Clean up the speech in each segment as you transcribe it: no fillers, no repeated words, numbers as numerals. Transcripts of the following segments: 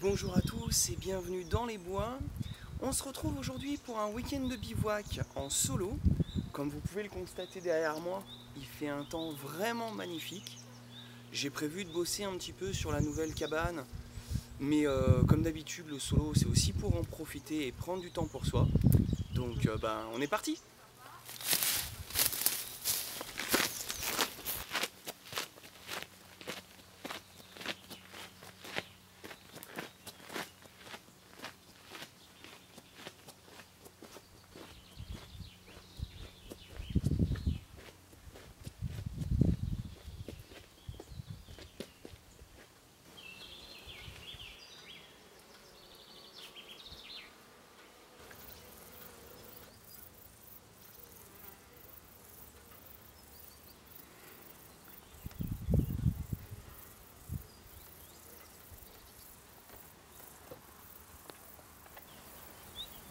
Bonjour à tous et bienvenue dans les bois. On se retrouve aujourd'hui pour un week-end de bivouac en solo. Comme vous pouvez le constater derrière moi, il fait un temps vraiment magnifique. J'ai prévu de bosser un petit peu sur la nouvelle cabane, mais comme d'habitude le solo c'est aussi pour en profiter et prendre du temps pour soi. Donc on est parti!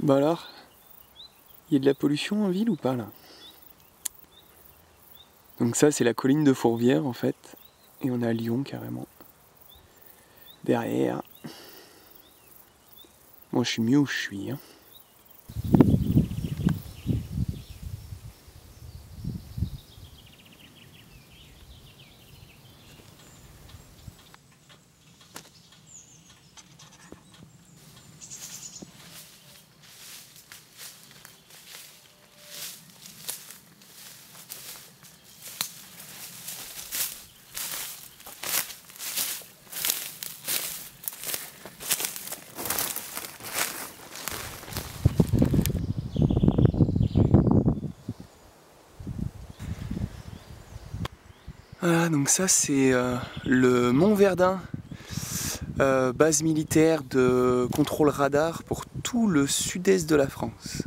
Bah alors, il y a de la pollution en ville ou pas là? Donc ça c'est la colline de Fourvière en fait, et on est à Lyon carrément. Derrière. Moi je suis mieux où je suis. Hein. Voilà, donc ça c'est le Mont Verdun, base militaire de contrôle radar pour tout le sud-est de la France.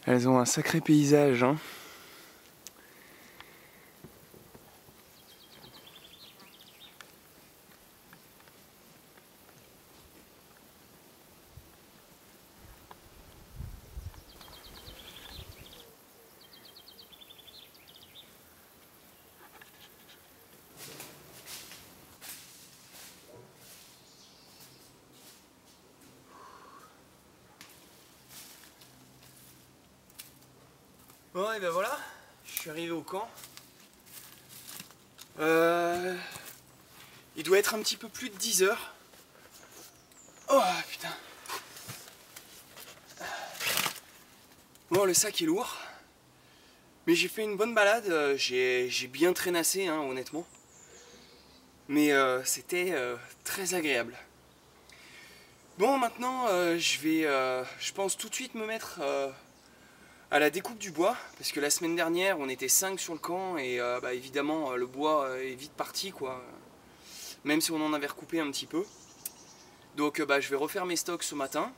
Elles ont un sacré paysage, hein. Bon et ben voilà, je suis arrivé au camp. Il doit être un petit peu plus de 10 heures. Oh putain. Bon, le sac est lourd. Mais j'ai fait une bonne balade, j'ai bien traînassé hein, honnêtement. Mais c'était très agréable. Bon maintenant je vais je pense tout de suite me mettre à la découpe du bois, parce que la semaine dernière on était 5 sur le camp et évidemment le bois est vite parti quoi, même si on en avait recoupé un petit peu. Donc je vais refaire mes stocks ce matin,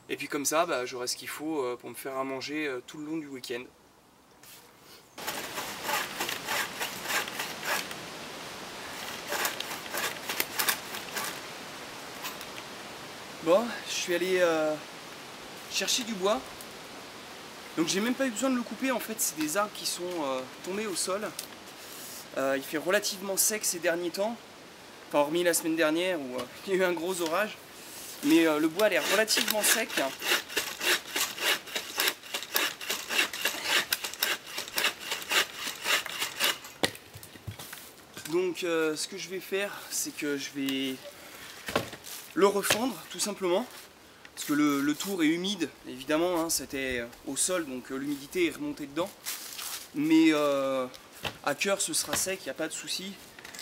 et puis comme ça j'aurai ce qu'il faut pour me faire à manger tout le long du week-end. Bon, je suis allé chercher du bois. Donc j'ai même pas eu besoin de le couper, en fait c'est des arbres qui sont tombés au sol. Il fait relativement sec ces derniers temps, enfin hormis la semaine dernière où il y a eu un gros orage. Mais le bois a l'air relativement sec. Donc ce que je vais faire, c'est que je vais le refendre tout simplement. Parce que le tour est humide, évidemment, hein, c'était au sol, donc l'humidité est remontée dedans. Mais à cœur, ce sera sec, il n'y a pas de souci.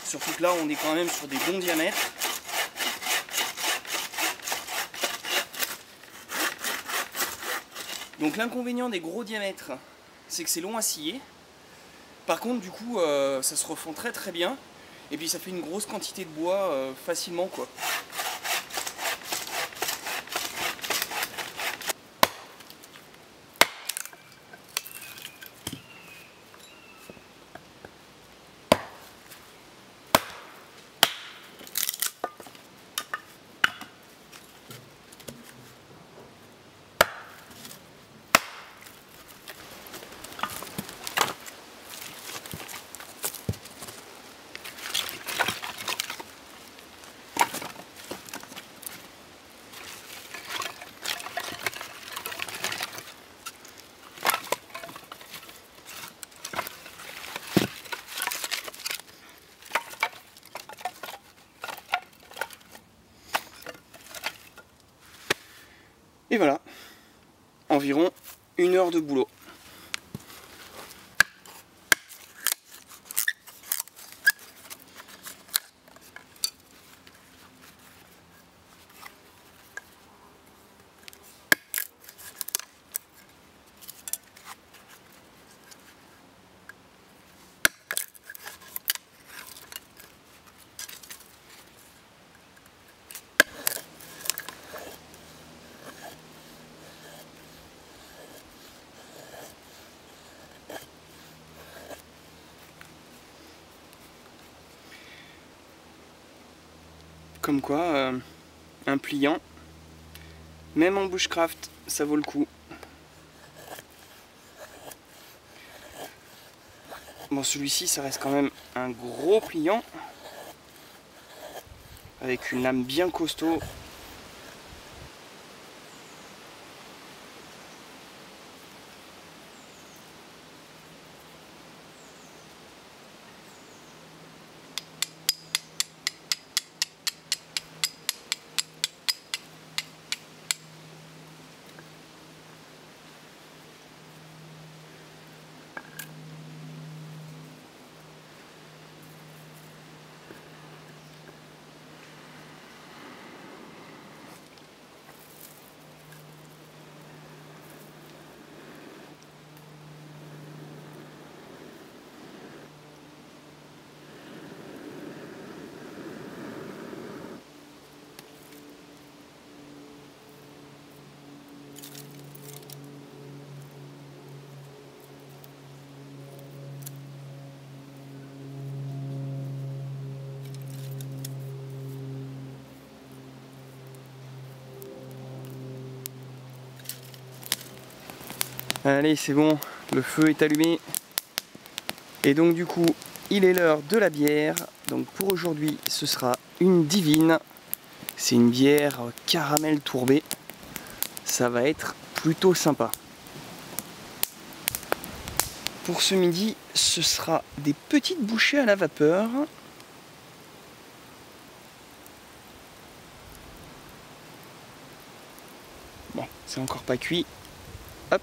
Surtout que là, on est quand même sur des bons diamètres. Donc l'inconvénient des gros diamètres, c'est que c'est long à scier. Par contre, du coup, ça se refond très très bien. Et puis ça fait une grosse quantité de bois facilement, quoi. Et voilà, environ 1 heure de boulot. Comme quoi, un pliant, même en bushcraft, ça vaut le coup. Bon, celui-ci, ça reste quand même un gros pliant, avec une lame bien costaud. Allez, c'est bon, le feu est allumé. Et donc du coup, il est l'heure de la bière. Donc pour aujourd'hui, ce sera une divine. C'est une bière caramel tourbé. Ça va être plutôt sympa. Pour ce midi, ce sera des petites bouchées à la vapeur. Bon, c'est encore pas cuit. Hop.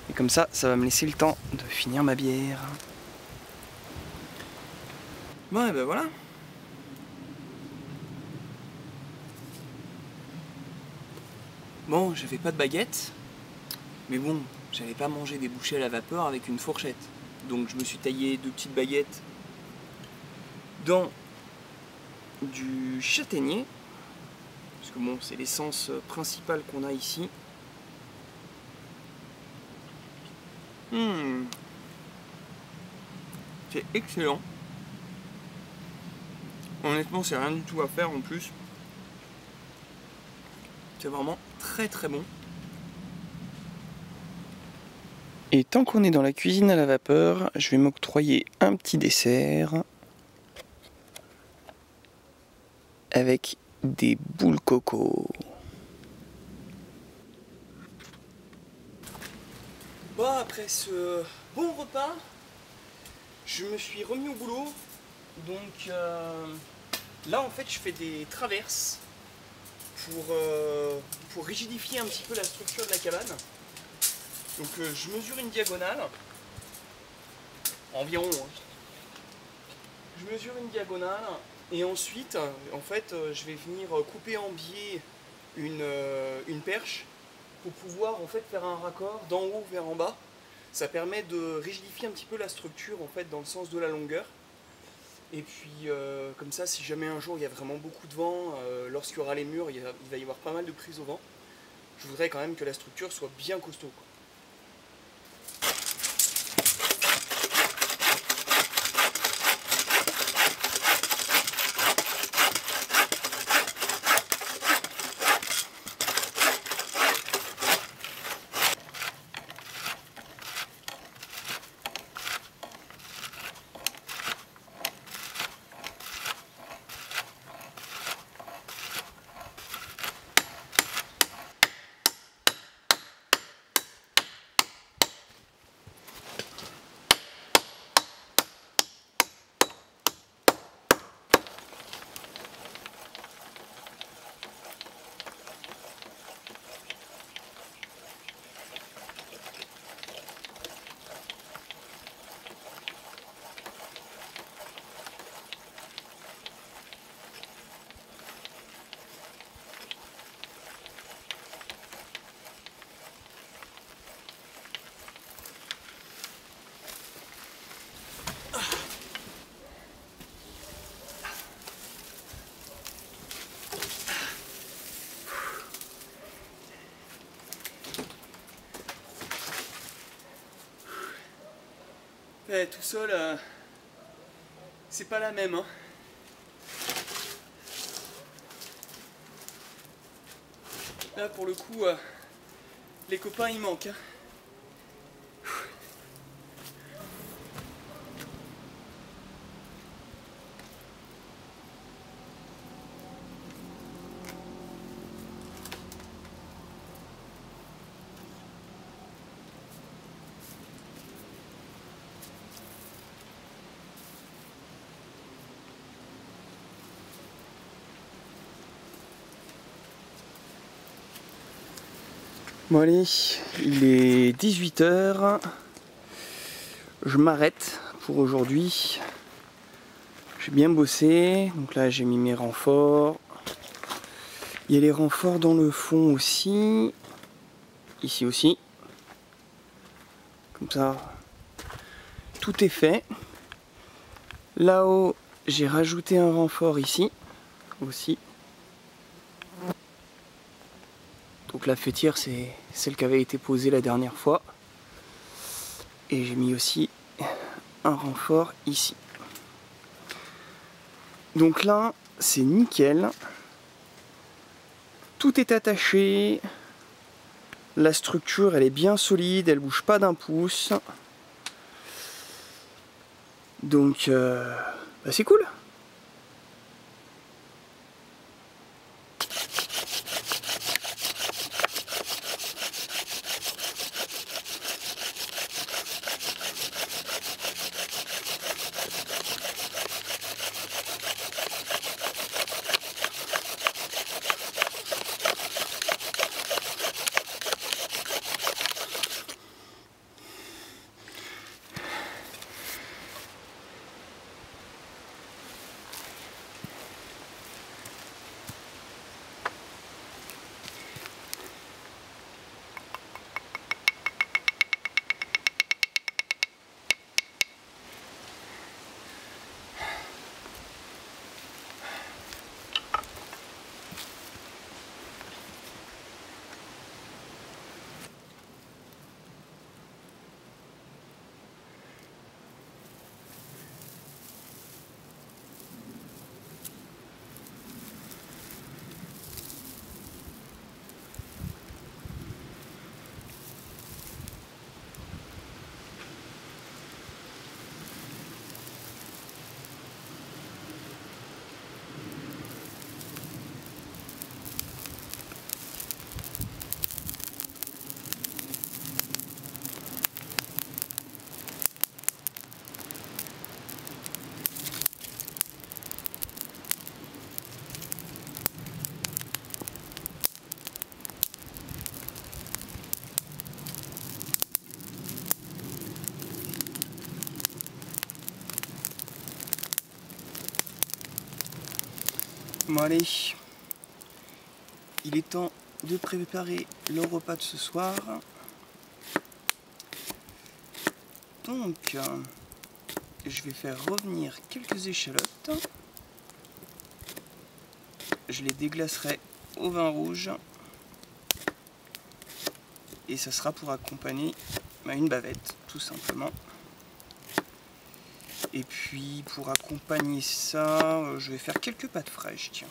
Et comme ça, ça va me laisser le temps de finir ma bière. Bon, et ben voilà. Bon, j'avais pas de baguette. Mais bon, j'allais pas manger des bouchées à la vapeur avec une fourchette. Donc je me suis taillé 2 petites baguettes dans du châtaignier. Parce que bon, c'est l'essence principale qu'on a ici. C'est excellent. Honnêtement, c'est rien du tout à faire en plus. C'est vraiment très très bon. Et tant qu'on est dans la cuisine à la vapeur, je vais m'octroyer un petit dessert avec des boules coco. Bon, après ce bon repas, je me suis remis au boulot. Donc là en fait je fais des traverses pour rigidifier un petit peu la structure de la cabane. Donc je mesure une diagonale, environ. Je mesure une diagonale et ensuite en fait je vais venir couper en biais une perche pour pouvoir en fait faire un raccord d'en haut vers en bas. Ça permet de rigidifier un petit peu la structure en fait dans le sens de la longueur. Et puis comme ça, si jamais un jour il y a vraiment beaucoup de vent, lorsqu'il y aura les murs, il va y avoir pas mal de prise au vent. Je voudrais quand même que la structure soit bien costaud, quoi. Ouais, tout seul, c'est pas la même, hein. Là, pour le coup, les copains, ils manquent, hein. Bon allez, il est 18 h. Je m'arrête pour aujourd'hui. J'ai bien bossé. Donc là j'ai mis mes renforts. Il y a les renforts dans le fond aussi. Ici aussi. Comme ça, tout est fait. Là-haut, j'ai rajouté un renfort ici aussi. Donc la fêtière, c'est celle qui avait été posée la dernière fois. Et j'ai mis aussi un renfort ici. Donc là, c'est nickel. Tout est attaché. La structure, elle est bien solide, elle bouge pas d'un pouce. Donc, bah c'est cool. Bon allez, il est temps de préparer le repas de ce soir. Donc, je vais faire revenir quelques échalotes. Je les déglacerai au vin rouge. Et ça sera pour accompagner une bavette, tout simplement. Et puis pour accompagner ça, je vais faire quelques pâtes fraîches, tiens.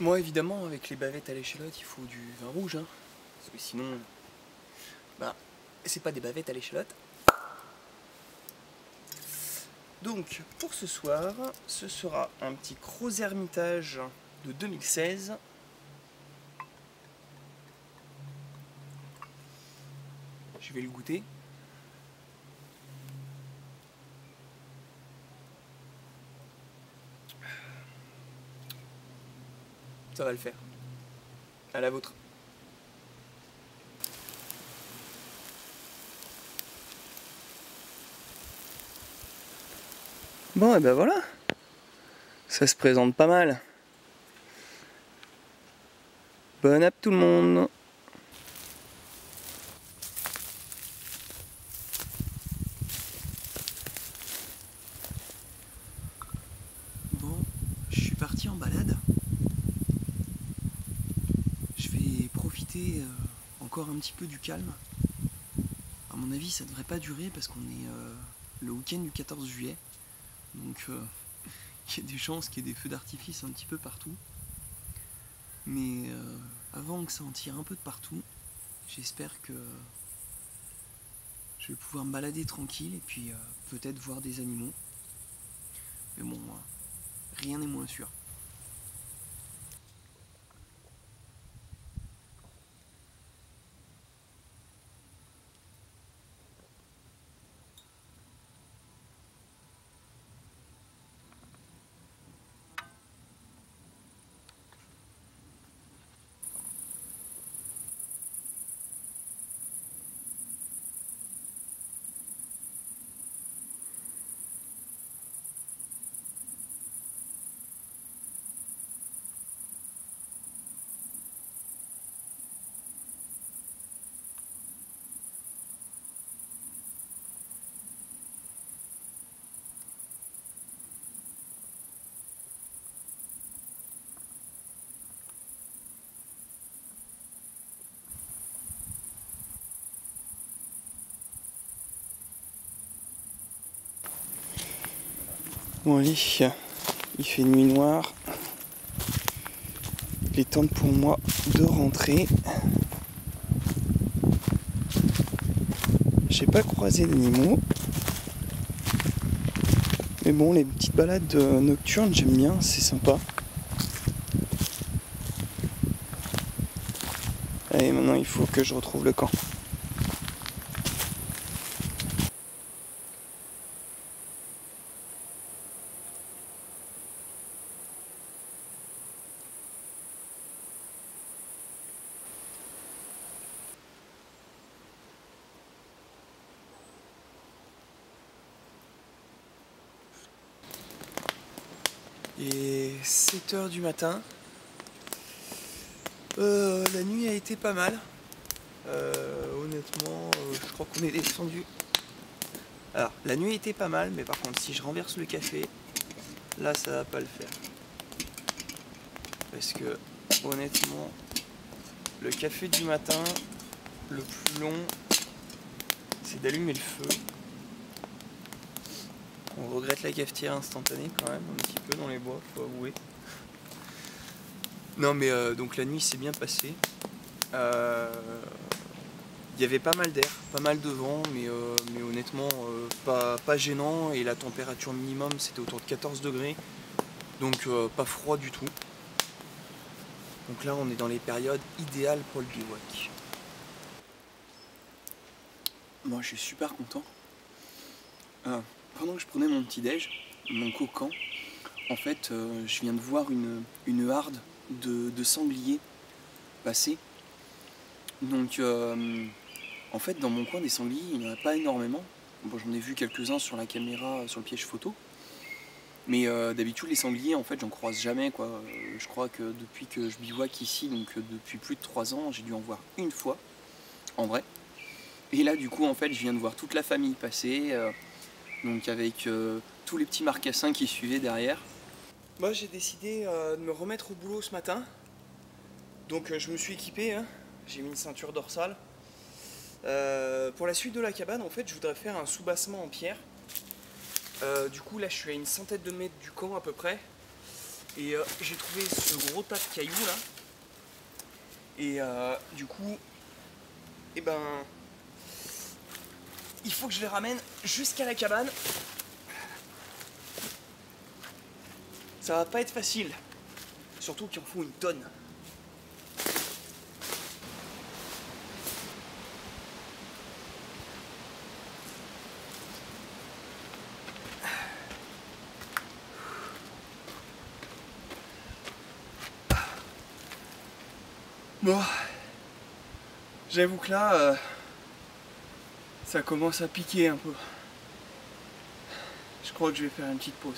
Moi évidemment avec les bavettes à l'échalote il faut du vin rouge, hein, parce que sinon, bah, c'est pas des bavettes à l'échalote. Donc pour ce soir, ce sera un petit Gros Hermitage de 2016. Je vais le goûter. Ça va le faire. À la vôtre. Bon, et ben voilà. Ça se présente pas mal. Bonne app tout le monde. profiter encore un petit peu du calme. À mon avis, ça devrait pas durer parce qu'on est le week-end du 14 juillet. Donc il y a des chances qu'il y ait des feux d'artifice un petit peu partout. Mais avant que ça en tire un peu de partout, j'espère que je vais pouvoir me balader tranquille et puis peut-être voir des animaux. Mais bon, rien n'est moins sûr. Bon allez, il fait nuit noire. Il est temps pour moi de rentrer. J'ai pas croisé d'animaux. Mais bon, les petites balades nocturnes, j'aime bien, c'est sympa. Allez, maintenant il faut que je retrouve le camp. Et 7 h du matin. La nuit a été pas mal. Honnêtement, je crois qu'on est descendu. Alors, la nuit était pas mal, mais par contre, si je renverse le café, là, ça va pas le faire. Parce que, honnêtement, le café du matin, le plus long, c'est d'allumer le feu. On regrette la cafetière instantanée quand même, un petit peu dans les bois, faut avouer. Non mais donc la nuit s'est bien passée. Il y avait pas mal d'air, pas mal de vent, mais honnêtement pas gênant, et la température minimum c'était autour de 14 degrés, donc pas froid du tout. Donc là on est dans les périodes idéales pour le bivouac. Moi je suis super content. Pendant que je prenais mon petit déj, donc au camp, en fait je viens de voir une harde de sangliers passer. Donc en fait dans mon coin des sangliers il n'y en a pas énormément. Bon, j'en ai vu quelques-uns sur la caméra, sur le piège photo. Mais d'habitude les sangliers en fait j'en croise jamais quoi. Je crois que depuis que je bivouac ici, donc depuis plus de 3 ans, j'ai dû en voir une fois, en vrai. Et là du coup en fait je viens de voir toute la famille passer. Donc avec tous les petits marcassins qui suivaient derrière. Moi j'ai décidé de me remettre au boulot ce matin. Donc je me suis équipé, hein. J'ai mis une ceinture dorsale. Pour la suite de la cabane, en fait, je voudrais faire un soubassement en pierre. Du coup là je suis à une centaine de mètres du camp à peu près. Et j'ai trouvé ce gros tas de cailloux là. Et du coup, eh ben, il faut que je les ramène jusqu'à la cabane. Ça va pas être facile. Surtout qu'il en faut une tonne. Bon, j'avoue que là, ça commence à piquer un peu. Je crois que je vais faire une petite pause.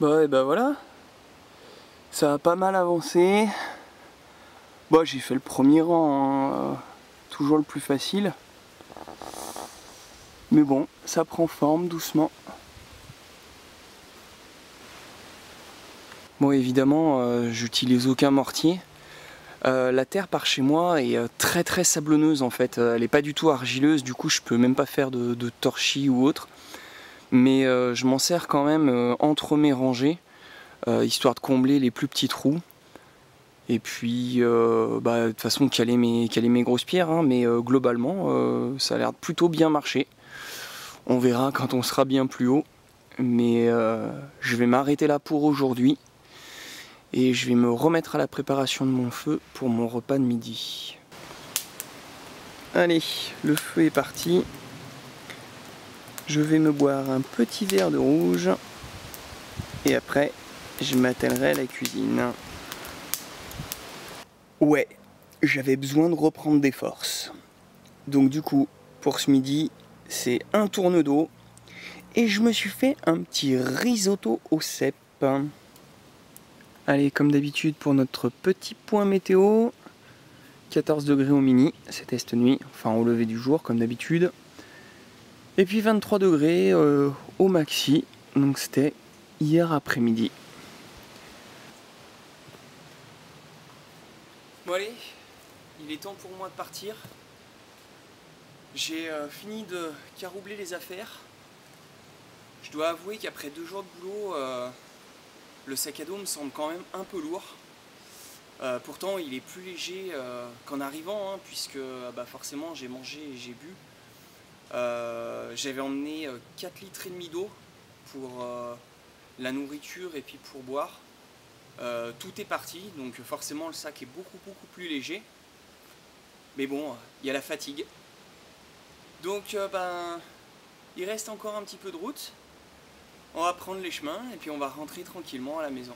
Bon, et ben voilà. Ça a pas mal avancé. Bon, j'ai fait le premier rang, hein, toujours le plus facile. Mais bon, ça prend forme doucement. Bon, évidemment, j'utilise aucun mortier. La terre par chez moi est très très sablonneuse en fait. Elle n'est pas du tout argileuse, du coup je peux même pas faire de torchis ou autre. Mais je m'en sers quand même entre mes rangées, histoire de combler les plus petits trous. Et puis, de toute façon, caler mes grosses pierres, hein, mais globalement, ça a l'air de plutôt bien marcher. On verra quand on sera bien plus haut. Mais je vais m'arrêter là pour aujourd'hui. Et je vais me remettre à la préparation de mon feu pour mon repas de midi. Allez, le feu est parti. Je vais me boire un petit verre de rouge. Et après, je m'attellerai à la cuisine. Ouais, j'avais besoin de reprendre des forces. Donc du coup, pour ce midi, c'est un tourne d'eau. Et je me suis fait un petit risotto au cèpe. Allez, comme d'habitude pour notre petit point météo, 14 degrés au mini, c'était cette nuit, enfin au lever du jour comme d'habitude. Et puis 23 degrés au maxi, donc c'était hier après-midi. Bon allez, il est temps pour moi de partir. J'ai fini de caroubler les affaires. Je dois avouer qu'après 2 jours de boulot, le sac à dos me semble quand même un peu lourd. Pourtant il est plus léger qu'en arrivant, hein, puisque forcément j'ai mangé et j'ai bu. J'avais emmené 4 litres et demi d'eau pour la nourriture et puis pour boire. Tout est parti, donc forcément le sac est beaucoup plus léger. Mais bon, il y a la fatigue. Donc il reste encore un petit peu de route. On va prendre les chemins et puis on va rentrer tranquillement à la maison.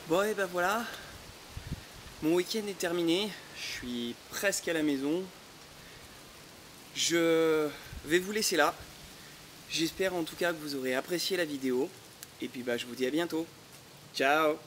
Bon et ben voilà, mon week-end est terminé, je suis presque à la maison. Je vais vous laisser là. J'espère en tout cas que vous aurez apprécié la vidéo. Et puis je vous dis à bientôt. Ciao!